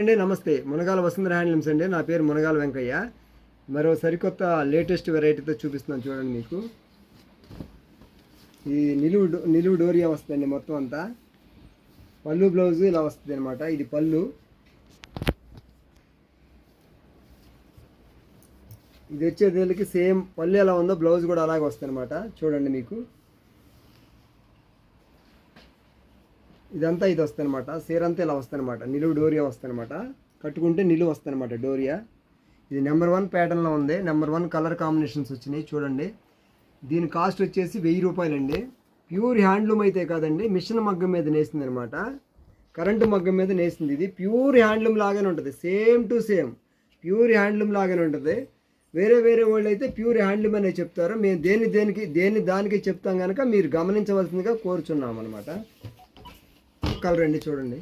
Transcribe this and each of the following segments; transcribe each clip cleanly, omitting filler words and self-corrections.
అండి నమస్తే. మునగాల వసుంధర హ్యాండ్లూమ్స్ అండి. నా పేరు మునగాల వెంకయ్య. మరో సరికొత్త లేటెస్ట్ వెరైటీతో చూపిస్తున్నాను చూడండి. మీకు ఈ నిలువు డోరియా వస్తుందండి. మొత్తం అంతా పళ్ళు బ్లౌజు ఇలా వస్తుంది అనమాట. ఇది పళ్ళు, ఇది వచ్చేదేళ్ళకి సేమ్ పళ్ళు ఎలా ఉందో బ్లౌజ్ కూడా అలాగే వస్తుంది అనమాట. చూడండి మీకు ఇదంతా ఇది వస్తుంది అనమాట. సీర అంతా ఇలా వస్తుంది అనమాట. నిలువు డోరియా వస్తుంది అనమాట. కట్టుకుంటే నిలువు వస్తుంది అనమాట డోరియా. ఇది నెంబర్ 1 ప్యాటర్న్లో ఉంది. నెంబర్ 1 కలర్ కాంబినేషన్స్ వచ్చినాయి చూడండి. దీని కాస్ట్ వచ్చేసి 1000 రూపాయలండి. ప్యూర్ హ్యాండ్లూమ్ అయితే కాదండి, మిషన్ మగ్గం మీద నేసింది అనమాట. కరెంటు మగ్గం మీద నేసింది. ఇది ప్యూర్ హ్యాండ్లూమ్ లాగానే ఉంటుంది. Same to same pure handloom లాగానే ఉంటుంది. వేరే వాళ్ళు అయితే ప్యూర్ హ్యాండ్లూమ్ అనే చెప్తారు. మేము దేని దానికి చెప్తాం కనుక మీరు గమనించవలసిందిగా కోరుచున్నాం అనమాట. కలర్ అండి చూడండి.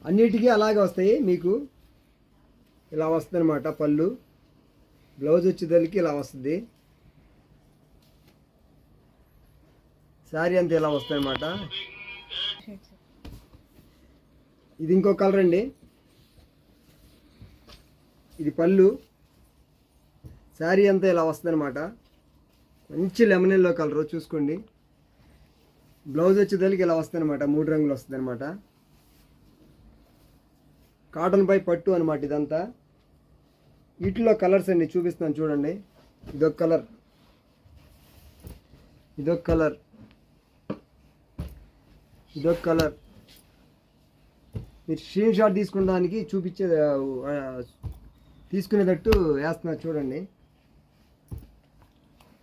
అన్నిటికీ అలాగే వస్తాయి. మీకు ఇలా వస్తుంది అనమాట. పళ్ళు బ్లౌజ్ వచ్చేదానికి ఇలా వస్తుంది. శారీ అంతా ఇలా వస్తుంది అనమాట. ఇది ఇంకో కలర్ అండి. ఇది పళ్ళు, శారీ అంతా ఇలా వస్తుంది అనమాట. మంచి లెమన్ ఎల్లో కలరు చూసుకోండి. బ్లౌజ్ వచ్చేదానికి ఇలా వస్తుంది అనమాట. 3 రంగులు వస్తుంది అనమాట. కాటన్ పై పట్టు అనమాట ఇదంతా. వీటిలో కలర్స్ అండి చూపిస్తున్నాను చూడండి. ఇదొక కలర్, ఇదొక కలర్, ఇదొక కలర్. మీరు స్క్రీన్ షాట్ తీసుకోవడానికి తీసుకునేటట్టు వేస్తున్నారు చూడండి.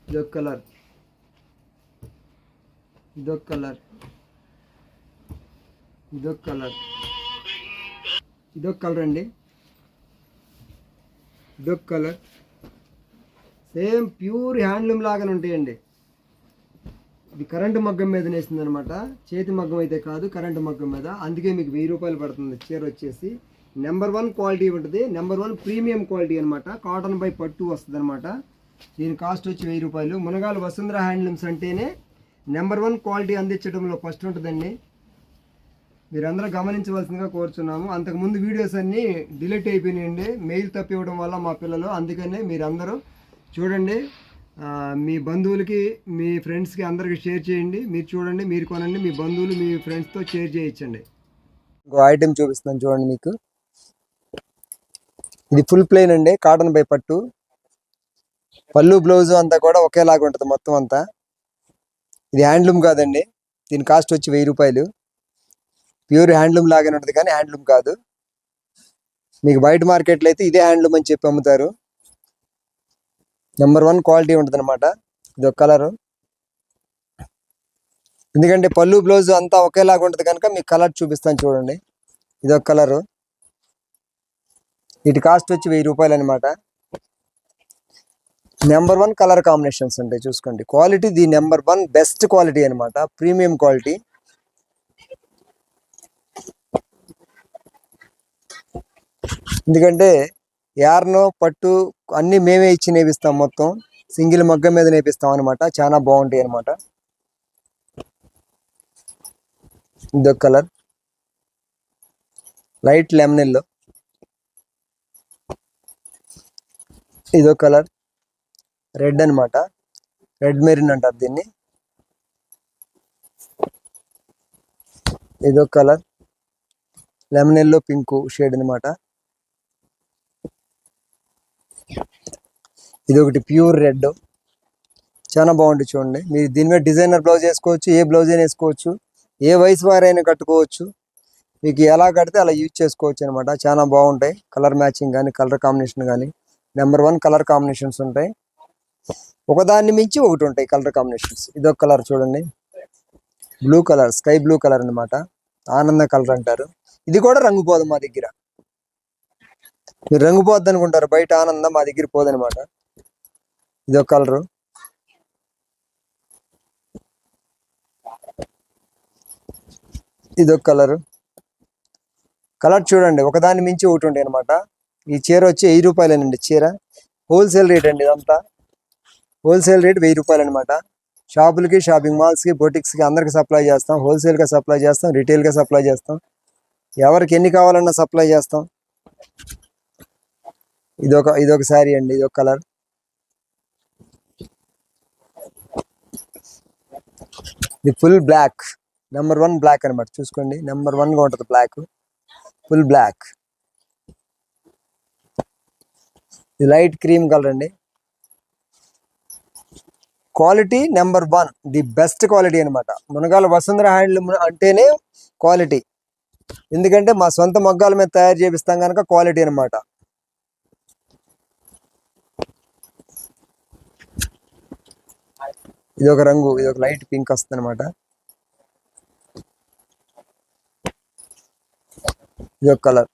ఇదొక కలర్, ఇదొక కలర్, ఇదొక కలర్, ఇదొక కలర్ అండి. ఇదొక కలర్. సేమ్ ప్యూర్ హ్యాండ్లూమ్ లాగానే ఉంటాయండి. ఇది కరెంటు మగ్గం మీద నేసింది అనమాట. చేతి మగ్గం అయితే కాదు, కరెంటు మగ్గం మీద. అందుకే మీకు 1000 రూపాయలు పడుతుంది. చీర వచ్చేసి నెంబర్ 1 క్వాలిటీ ఉంటుంది. నెంబర్ 1 ప్రీమియం క్వాలిటీ అనమాట. కాటన్ బై పట్టు వస్తుంది అనమాట. దీని కాస్ట్ వచ్చి 1000 రూపాయలు. మునగాల వసుంధర హ్యాండ్లూమ్స్ అంటేనే నెంబర్ 1 క్వాలిటీ అందించడంలో ఫస్ట్ ఉంటుందండి. మీరందరూ గమనించవలసిందిగా కోరుచున్నాము. అంతకుముందు వీడియోస్ అన్నీ డిలీట్ అయిపోయినాయండి, మెయిల్ తప్పివ్వడం వల్ల మా పిల్లలు. అందుకనే మీరందరూ చూడండి, మీ బంధువులకి మీ ఫ్రెండ్స్కి అందరికి షేర్ చేయండి. మీరు చూడండి, మీరు కొనండి, మీ బంధువులు మీ ఫ్రెండ్స్తో షేర్ చేయించండి. ఇంకో ఐటెం చూపిస్తున్నాను చూడండి మీకు. ఇది ఫుల్ ప్లెయిన్ అండి, కాటన్ బై పట్టు. పళ్ళు బ్లౌజు అంతా కూడా ఒకేలాగా ఉంటుంది మొత్తం అంతా. ఇది హ్యాండ్లూమ్ కాదండి. దీని కాస్ట్ వచ్చి 1000 రూపాయలు. ప్యూర్ హ్యాండ్లూమ్ లాగానే ఉంటుంది కానీ హ్యాండ్లూమ్ కాదు. మీకు బయట మార్కెట్లో అయితే ఇదే హ్యాండ్లూమ్ అని చెప్పి అమ్ముతారు. నెంబర్ 1 క్వాలిటీ ఉంటుంది అనమాట. ఇది ఒక కలరు. ఎందుకంటే పళ్ళు బ్లౌజ్ అంతా ఒకేలాగా ఉంటుంది కనుక మీకు కలర్ చూపిస్తాను చూడండి. ఇది ఒక కలరు. వీటి కాస్ట్ వచ్చి 1000 రూపాయలు అనమాట. నెంబర్ 1 కలర్ కాంబినేషన్స్ ఉంటాయి చూసుకోండి. Quality the number 1 best quality అనమాట. Premium quality. ఎందుకంటే యార్ను పట్టు అన్నీ మేమే ఇచ్చి నేపిస్తాం. మొత్తం సింగిల్ మగ్గం మీద నేపిస్తాం అనమాట. చాలా బాగుంటాయి అనమాట. ఇదొక కలర్, లైట్ లెమన్ ఎల్లో. ఇదొక కలర్, రెడ్ అనమాట. రెడ్ మెరిన్ అంటారు దీన్ని. ఇదొక colour, lemon yellow pink shade అనమాట. ఇది ఒకటి ప్యూర్ రెడ్, చాలా బాగుంటుంది చూడండి. మీరు దీని మీద డిజైనర్ బ్లౌజ్ వేసుకోవచ్చు, ఏ బ్లౌజ్ అయినా వేసుకోవచ్చు, ఏ వయసు వారైనా కట్టుకోవచ్చు. మీకు ఎలా కడితే అలా యూజ్ చేసుకోవచ్చు అనమాట. చాలా బాగుంటాయి. కలర్ మ్యాచింగ్ కానీ కలర్ కాంబినేషన్ కానీ నెంబర్ 1 కలర్ కాంబినేషన్స్ ఉంటాయి. ఒకదాన్ని మించి ఒకటి ఉంటాయి కలర్ కాంబినేషన్స్. ఇదొక కలర్ చూడండి, blue colour, sky blue colour అనమాట. ఆనంద కలర్ అంటారు. ఇది కూడా రంగు పోదు మా దగ్గర. మీరు రంగు పోద్ది అనుకుంటారు, బయట ఆనందం, మా దగ్గర పోదనమాట. ఇదొక కలరు. ఇదొక కలరు. కలర్ చూడండి, ఒకదాన్ని మించి ఒకటి ఉంటాయి అనమాట. ఈ చీర వచ్చి 1000 రూపాయలేనండి. చీర హోల్సేల్ రేట్ అండి. ఇదంతా హోల్సేల్ రేట్ 1000 రూపాయలు అనమాట. షాపులకి, షాపింగ్ మాల్స్కి, బొటిక్స్కి అందరికి సప్లై చేస్తాం. హోల్సేల్గా సప్లై చేస్తాం, రిటైల్గా సప్లై చేస్తాం. ఎవరికి ఎన్ని కావాలన్నా సప్లై చేస్తాం. ఇదొక శారీ అండి, ఇదొక కలర్. ఇది ఫుల్ బ్లాక్, నెంబర్ 1 బ్లాక్ అనమాట. చూసుకోండి, నెంబర్ 1గా ఉంటుంది బ్లాక్, ఫుల్ బ్లాక్. ఇది లైట్ క్రీమ్ కలర్ అండి. Quality number 1, the best quality అనమాట. మునగాల వసుంధర హ్యాండ్లూమ్ అంటేనే క్వాలిటీ. ఎందుకంటే మా సొంత మగ్గాల మీద తయారు చేపిస్తాం కనుక క్వాలిటీ అనమాట. ఇదొక రంగు, ఇదొక లైట్ పింక్ వస్తుంది అనమాట. ఇదొక కలర్.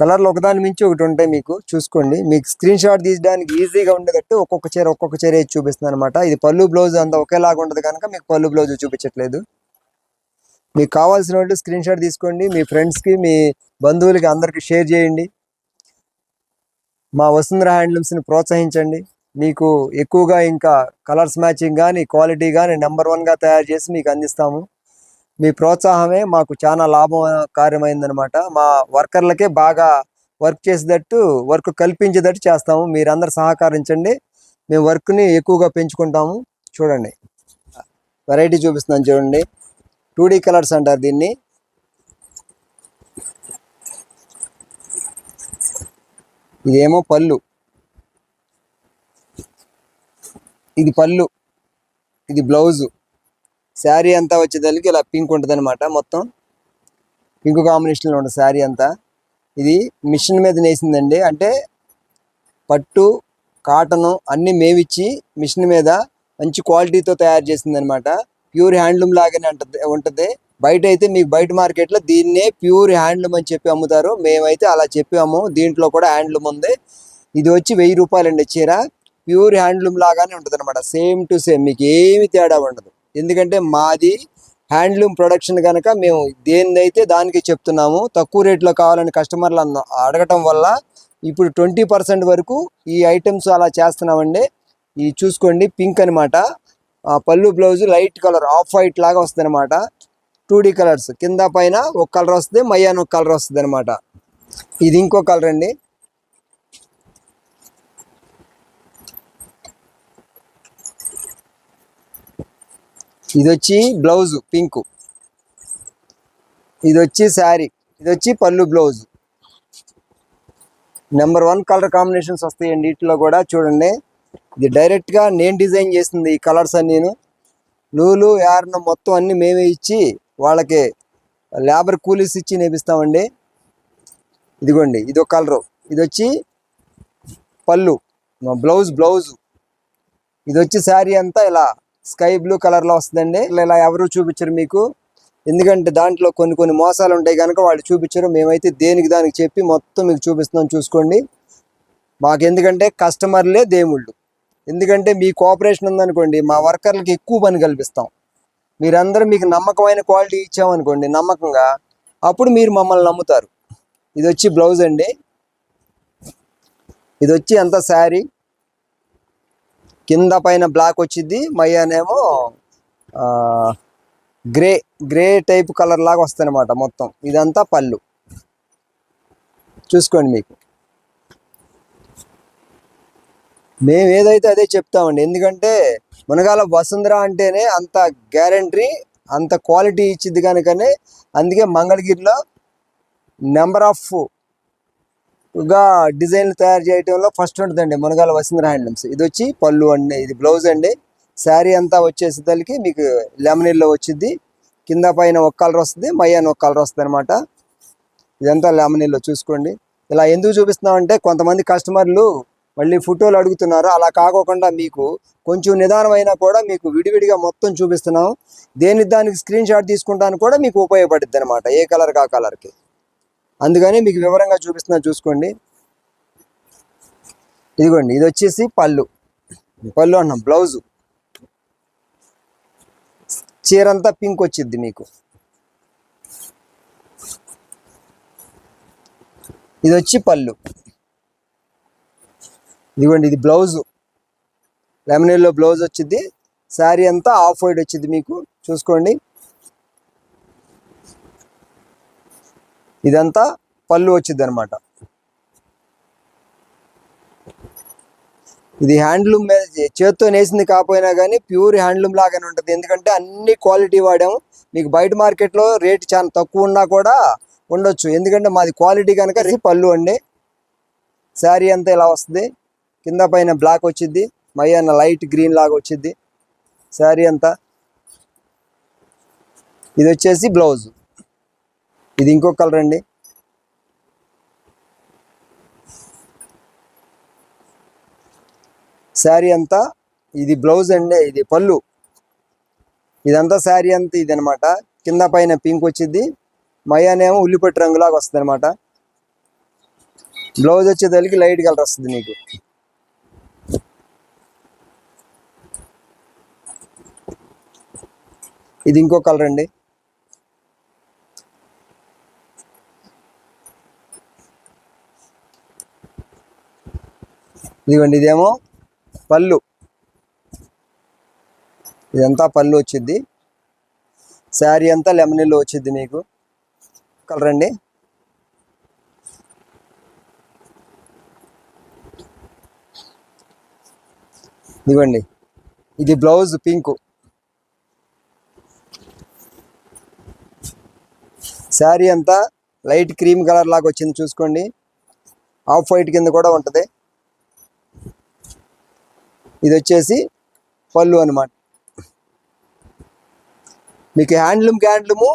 కలర్లు ఒకదాని మించి ఒకటి ఉంటాయి మీకు. చూసుకోండి, మీకు స్క్రీన్ షాట్ తీయడానికి ఈజీగా ఉండేటట్టు ఒక్కొక్క చీర వేసి చూపిస్తుంది అనమాట. ఇది పళ్ళు బ్లౌజ్ అంతా ఒకేలాగా ఉండదు కనుక మీకు పళ్ళు బ్లౌజ్ చూపించట్లేదు. మీకు కావాల్సిన వాళ్ళు స్క్రీన్ షాట్ తీసుకోండి, మీ ఫ్రెండ్స్కి, మీ బంధువులకి అందరికి షేర్ చేయండి. మా వసుంధర హ్యాండ్లూమ్స్ని ప్రోత్సహించండి. మీకు ఎక్కువగా ఇంకా కలర్స్ మ్యాచింగ్ కానీ క్వాలిటీ కానీ నెంబర్ 1గా తయారు చేసి మీకు అందిస్తాము. మీ ప్రోత్సాహమే మాకు చాలా లాభకార్యమైందనమాట. మా వర్కర్లకే బాగా వర్క్ చేసేటట్టు, వర్క్ కల్పించేటట్టు చేస్తాము. మీరందరూ సహకరించండి, మేము వర్క్ని ఎక్కువగా పెంచుకుంటాము. చూడండి, వెరైటీ చూపిస్తున్నాను చూడండి. 2D కలర్స్ అంటారు దీన్ని. ఇదేమో పళ్ళు, ఇది పళ్ళు, ఇది బ్లౌజు. శారీ అంతా వచ్చేదానికి ఇలా పింక్ ఉంటుంది అనమాట. మొత్తం పింక్ కాంబినేషన్లో ఉంటుంది శారీ అంతా. ఇది మిషన్ మీద నేసిందండి, అంటే పట్టు కాటను అన్నీ మేమిచ్చి మిషన్ మీద మంచి క్వాలిటీతో తయారు చేసింది అనమాట. ప్యూర్ హ్యాండ్లూమ్ లాగానే ఉంటుంది. బయట అయితే మీకు బయట మార్కెట్లో దీన్నే ప్యూర్ హ్యాండ్లూమ్ అని చెప్పి అమ్ముతారు. మేమైతే అలా చెప్పాము. దీంట్లో కూడా హ్యాండ్లూమ్ ఉంది. ఇది వచ్చి 1000 రూపాయలండి చీర. ప్యూర్ హ్యాండ్లూమ్ లాగానే ఉంటుంది అనమాట, సేమ్ టు సేమ్, మీకు ఏమి తేడా ఉండదు. ఎందుకంటే మాది హ్యాండ్లూమ్ ప్రొడక్షన్ కనుక మేము దేన్నైతే దానికి చెప్తున్నాము. తక్కువ రేట్లో కావాలని కస్టమర్లు అడగటం వల్ల ఇప్పుడు 20% వరకు ఈ ఐటమ్స్ అలా చేస్తున్నామండి. ఇది చూసుకోండి, పింక్ అనమాట. పళ్ళు blouse light colour off white లాగా వస్తుంది అనమాట. 2D కలర్స్, కింద పైన ఒక కలర్ వస్తుంది, మయ్యాన ఒక కలర్ వస్తుంది అనమాట. ఇది ఇంకో కలర్ అండి. ఇది వచ్చి బ్లౌజ్ పింక్, ఇది వచ్చి శారీ, ఇది వచ్చి పళ్ళు బ్లౌజ్. నెంబర్ 1 కలర్ కాంబినేషన్స్ వస్తాయండి వీటిలో కూడా. చూడండి, ఇది డైరెక్ట్గా నేను డిజైన్ చేసింది. ఈ కలర్స్ అన్నీను నూలు యార్న్ మొత్తం అన్నీ మేమే ఇచ్చి వాళ్ళకి లేబర్ కూలీస్ ఇచ్చి నేపిస్తామండి. ఇదిగోండి, ఇది ఒక కలరు, ఇది వచ్చి పళ్ళు బ్లౌజు. ఇది వచ్చి శారీ అంతా ఇలా స్కై బ్లూ కలర్లో వస్తుందండి. ఇలా ఎవరు చూపించరు మీకు, ఎందుకంటే దాంట్లో కొన్ని మోసాలు ఉంటాయి కనుక వాళ్ళు చూపించరు. మేమైతే దేనికి దానికి చెప్పి మొత్తం మీకు చూపిస్తున్నాం. చూసుకోండి, మాకు ఎందుకంటే కస్టమర్లే దేవుళ్ళు. ఎందుకంటే మీ కోఆపరేషన్ ఉందనుకోండి, మా వర్కర్లకి ఎక్కువ పని కల్పిస్తాం. మీరందరూ మీకు నమ్మకమైన క్వాలిటీ ఇచ్చామనుకోండి, నమ్మకంగా, అప్పుడు మీరు మమ్మల్ని నమ్ముతారు. ఇది వచ్చి బ్లౌజ్ అండి. ఇది వచ్చి అంతా శారీ, కింద పైన బ్లాక్ వచ్చింది, మయ్యానేమో గ్రే టైప్ కలర్ లాగా వస్తుంది అనమాట మొత్తం. ఇదంతా పళ్ళు. చూసుకోండి, మీకు మేము ఏదైతే అదే చెప్తామండి. ఎందుకంటే మునగాల వసుంధర అంటేనే అంత గ్యారంటీ, అంత క్వాలిటీ ఇచ్చింది కనుకనే అందుకే మంగళగిరిలో నెంబర్ ఆఫ్గా డిజైన్లు తయారు చేయడంలో ఫస్ట్ ఉంటుందండి మునగాల వసుంధర హ్యాండ్లూమ్స్. ఇది వచ్చి పళ్ళు అండి, ఇది బ్లౌజ్ అండి. శారీ అంతా వచ్చేసేదానికి మీకు లెమనీల్లో వచ్చింది. కింద పైన ఒక కలర్ వస్తుంది, మయ్యాన ఒక కలర్ వస్తుంది అనమాట. ఇదంతా లెమనీల్లో. చూసుకోండి, ఇలా ఎందుకు చూపిస్తున్నామంటే కొంతమంది కస్టమర్లు మళ్ళీ ఫోటోలు అడుగుతున్నారు. అలా కాకోకుండా మీకు కొంచెం నిదానం అయినా కూడా మీకు విడివిడిగా మొత్తం చూపిస్తున్నాం. దానికి స్క్రీన్ షాట్ తీసుకుంటాను కూడా మీకు ఉపయోగపడుద్ది అనమాట, ఏ కలర్ కా కలర్కి. అందుకని మీకు వివరంగా చూపిస్తున్నా. చూసుకోండి, ఇదిగోండి, ఇది వచ్చేసి పళ్ళు అన్నాం. బ్లౌజు చీరంతా పింక్ వచ్చింది మీకు. ఇది వచ్చి పళ్ళు, ఇదిగోండి, ఇది బ్లౌజు లెమనీల్లో బ్లౌజ్ వచ్చింది. శారీ అంతా ఆఫ్ వైట్ వచ్చింది మీకు. చూసుకోండి, ఇదంతా పళ్ళు వచ్చింది అనమాట. ఇది హ్యాండ్లూమ్ మీద చేత్తో నేసింది కాకపోయినా కానీ ప్యూర్ హ్యాండ్లూమ్ లాగానే ఉంటుంది. ఎందుకంటే అన్ని క్వాలిటీ వాడాము. మీకు బయట మార్కెట్లో రేట్ చాలా తక్కువ ఉన్నా కూడా ఉండొచ్చు, ఎందుకంటే మాది క్వాలిటీ కనుక. పళ్ళు అండి. శారీ అంతా ఇలా వస్తుంది. కింద పైన బ్లాక్ వచ్చింది, మయ్యన్న లైట్ గ్రీన్ లాగా వచ్చింది శారీ అంతా. ఇది వచ్చేసి బ్లౌజ్. ఇది ఇంకొక కలర్ అండి. శారీ అంతా ఇది బ్లౌజ్ అండి, ఇది పళ్ళు. ఇదంతా శారీ అంతా ఇది అనమాట. కింద పైన పింక్ వచ్చింది, మయానేమో ఉల్లిపట్టు రంగులాగా వస్తుంది అనమాట. బ్లౌజ్ వచ్చేదానికి లైట్ కలర్ వస్తుంది నీకు. ఇది ఇంకో కలర్ అండి. ఇదిగోండి, ఇదేమో పళ్ళు. ఇదంతా పళ్ళు వచ్చింది. శారీ అంతా లెమన్ ఎల్లో వచ్చింది మీకు. కలర్ అండి. ఇదిగోండి, ఇది బ్లౌజ్ పింక్. శారీ అంతా లైట్ క్రీమ్ కలర్ లాగా వచ్చింది చూసుకోండి. ఆఫ్ వైట్ కింద కూడా ఉంటుంది. ఇది వచ్చేసి పళ్ళు అనమాట. మీకు హ్యాండ్లూము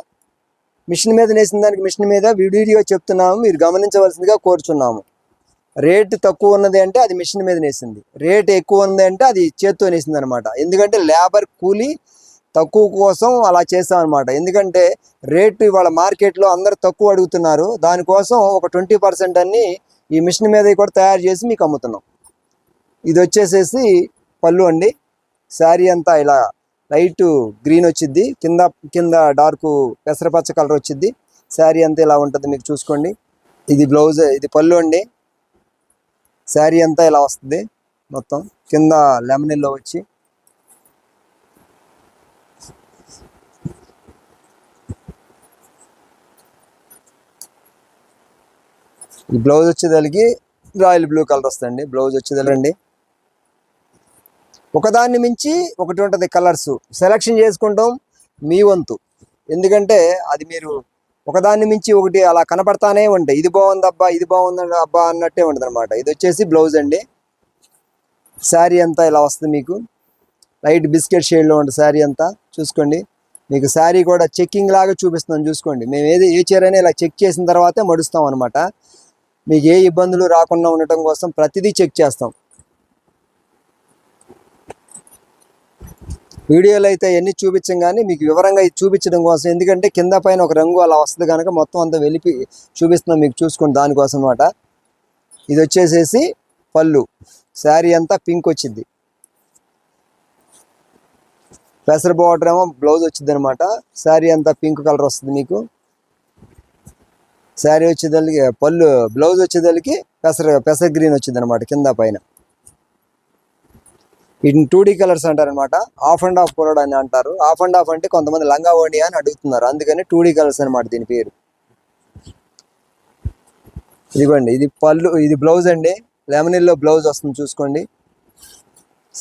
మిషన్ మీద నేసిన దానికి మిషన్ మీద వీడియో చెప్తున్నాము, మీరు గమనించవలసిందిగా కోరుచున్నాము. రేటు తక్కువ ఉన్నది అంటే అది మిషన్ మీద నేసింది, రేట్ ఎక్కువ ఉంది అంటే అది చేత్తో నేసింది అనమాట. ఎందుకంటే లేబర్ కూలీ తక్కువ కోసం అలా చేస్తాం అనమాట. ఎందుకంటే రేటు ఇవాళ మార్కెట్లో అందరు తక్కువ అడుగుతున్నారు, దానికోసం ఒక 20% అన్ని ఈ మిషన్ మీద కూడా తయారు చేసి మీకు అమ్ముతున్నాం. ఇది వచ్చేసేసి పళ్ళు అండి. శారీ అంతా ఇలా లైట్ గ్రీన్ వచ్చింది, కింద కింద డార్క్ పెసరపచ్చ కలర్ వచ్చింది. శారీ అంతా ఇలా ఉంటుంది మీకు చూసుకోండి. ఇది బ్లౌజ్, ఇది పళ్ళు అండి. శారీ అంతా ఇలా వస్తుంది మొత్తం, కింద లెమన్ ఎల్లో వచ్చి. ఈ బ్లౌజ్ వచ్చేదానికి రాయల్ బ్లూ కలర్ వస్తుంది. బ్లౌజ్ వచ్చేదండి. ఒకదాన్ని మించి ఒకటి ఉంటుంది కలర్స్, సెలెక్షన్ చేసుకుంటాం మీ వంతు. ఎందుకంటే అది మీరు ఒకదాన్ని మించి ఒకటి అలా కనపడతానే ఉంటాయి. ఇది బాగుంది అబ్బా, ఇది బాగుంది అబ్బా అన్నట్టే ఉంటుంది అనమాట. ఇది వచ్చేసి బ్లౌజ్ అండి. శారీ అంతా ఇలా వస్తుంది మీకు, లైట్ బిస్కెట్ షేడ్లో ఉంటుంది శారీ అంతా చూసుకోండి. మీకు శారీ కూడా చెక్కింగ్ లాగా చూపిస్తున్నాం చూసుకోండి. మేము ఏ చీర అయినా ఇలా చెక్ చేసిన తర్వాతే మడుస్తాం అనమాట. మీకు ఏ ఇబ్బందులు రాకుండా ఉండటం కోసం ప్రతిదీ చెక్ చేస్తాం. వీడియోలో అయితే ఎన్ని చూపించం కానీ మీకు వివరంగా ఇది చూపించడం కోసం, ఎందుకంటే కింద పైన ఒక రంగు అలా వస్తుంది కనుక మొత్తం అంతా వెలిపి చూపిస్తున్నాం మీకు చూసుకోండి దానికోసం అనమాట. ఇది వచ్చేసేసి పళ్ళు. శారీ అంతా పింక్ వచ్చింది, పెసర బార్డర్ ఏమో బ్లౌజ్ వచ్చింది అనమాట. శారీ అంతా పింక్ కలర్ వస్తుంది మీకు. శారీ వచ్చేదానికి పళ్ళు, బ్లౌజ్ వచ్చేదానికి పెసర గ్రీన్ వచ్చింది అనమాట కింద పైన. వీటిని 2D కలర్స్ అంటారు అనమాట. ఆఫ్ అండ్ ఆఫ్ కూడా అని అంటారు. ఆఫ్ అండ్ ఆఫ్ అంటే కొంతమంది లంగా ఓణి అని అడుగుతున్నారు, అందుకని 2D కలర్స్ అనమాట దీని పేరు. ఇదిగోండి, ఇది పళ్ళు, ఇది బ్లౌజ్ అండి. లెమన్ ఎల్లో బ్లౌజ్ వస్తుంది చూసుకోండి.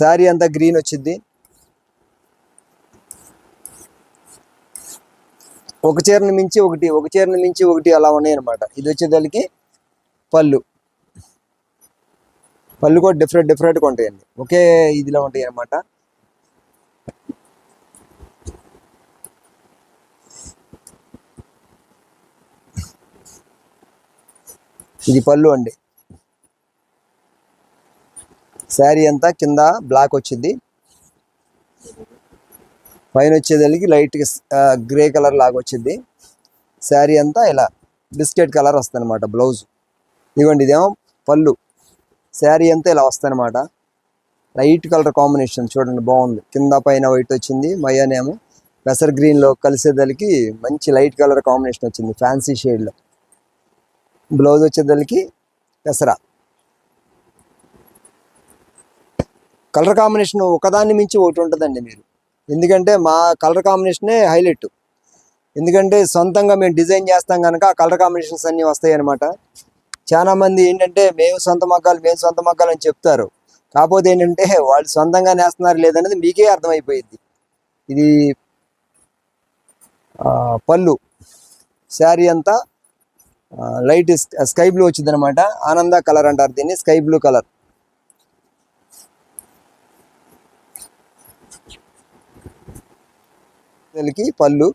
శారీ అంతా గ్రీన్ వచ్చింది. ఒక చీరని మించి ఒకటి, ఒక చీరని మించి ఒకటి అలా ఉన్నాయి అనమాట. ఇది వచ్చేదానికి పళ్ళు. పళ్ళు కూడా డిఫరెంట్గా ఉంటాయండి, ఒకే ఇదిలో ఉంటాయి అన్నమాట. ఇది పళ్ళు అండి. శారీ అంతా కింద బ్లాక్ వచ్చింది, పైన వచ్చేదానికి లైట్ గ్రే కలర్ లాగా వచ్చింది. శారీ అంతా ఇలా బిస్కెట్ కలర్ వస్తుంది అనమాట బ్లౌజ్. ఇదిగోండి, ఇదేమో పళ్ళు. శారీ అంతా ఇలా వస్తుంది అనమాట. లైట్ కలర్ కాంబినేషన్ చూడండి, బాగుంది. కింద పైన వైట్ వచ్చింది, మయానేమో పెసర్ గ్రీన్లో కలిసేదానికి మంచి లైట్ కలర్ కాంబినేషన్ వచ్చింది ఫ్యాన్సీ షేడ్లో. బ్లౌజ్ వచ్చేదానికి పెసరా. కలర్ కాంబినేషన్ ఒకదాన్ని మించి ఒకటి ఉంటుందండి మీరు, ఎందుకంటే మా కలర్ కాంబినేషనే హైలైట్. ఎందుకంటే సొంతంగా మేము డిజైన్ చేస్తాం కనుక ఆ కలర్ కాంబినేషన్స్ అన్నీ వస్తాయి అనమాట. చాలా మంది ఏంటంటే మేము సొంత మగ్గాలు అని చెప్తారు. కాకపోతే ఏంటంటే వాళ్ళు సొంతంగా నేస్తున్నారు లేదనేది మీకే అర్థమైపోయింది. ఇది పళ్ళు, శారీ అంతా లైట్ స్కై బ్లూ వచ్చింది అనమాట. ఆనంద కలర్ అంటారు దీన్ని, స్కై బ్లూ కలర్. పళ్ళు,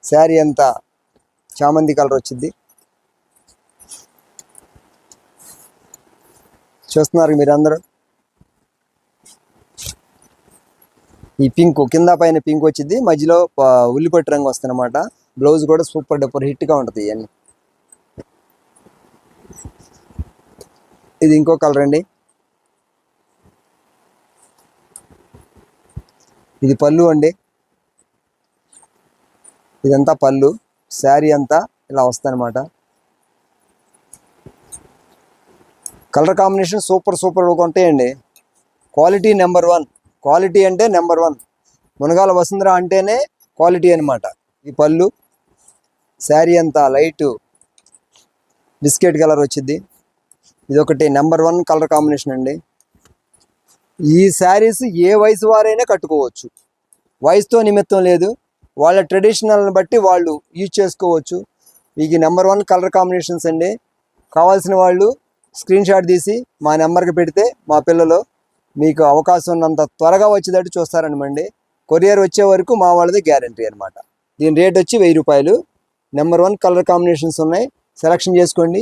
శారీ అంతా చామంతి కలర్ వచ్చింది. చూస్తున్నారు మీరు అందరూ. ఈ పింక్ కింద పైన పింక్ వచ్చింది, మధ్యలో ఉల్లిపట్టు రంగు వస్తుంది అనమాట. బ్లౌజ్ కూడా సూపర్ డూపర్ హిట్గా ఉంటుంది. ఇవన్నీ ఇది ఇంకో కలర్ అండి. ఇది పళ్ళు అండి. ఇదంతా పళ్ళు, శారీ అంతా ఇలా వస్తుంది అనమాట. కలర్ కాంబినేషన్ సూపర్ ఉంటాయండి. Quality number 1. క్వాలిటీ అంటే నెంబర్ 1. మునగాల వసుంధర అంటేనే క్వాలిటీ అనమాట. ఈ పళ్ళు, శారీ అంతా లైట్ బిస్కెట్ కలర్ వచ్చింది. ఇదొకటి నెంబర్ 1 కలర్ కాంబినేషన్ అండి. ఈ శారీస్ ఏ వయసు వారైనా కట్టుకోవచ్చు, వయసుతో నిమిత్తం లేదు. వాళ్ళ ట్రెడిషనల్ని బట్టి వాళ్ళు యూజ్ చేసుకోవచ్చు. మీకు నెంబర్ 1 కలర్ కాంబినేషన్స్ అండి. కావాల్సిన వాళ్ళు స్క్రీన్ షాట్ తీసి మా నెంబర్కి పెడితే మా పిల్లలు మీకు అవకాశం ఉన్నంత త్వరగా వచ్చేటట్టు చూస్తారనమండి. కొరియర్ వచ్చే వరకు మా వాళ్ళది గ్యారంటీ అనమాట. దీని రేట్ వచ్చి 1000 రూపాయలు. నెంబర్ 1 కలర్ కాంబినేషన్స్ ఉన్నాయి, సెలెక్షన్ చేసుకోండి.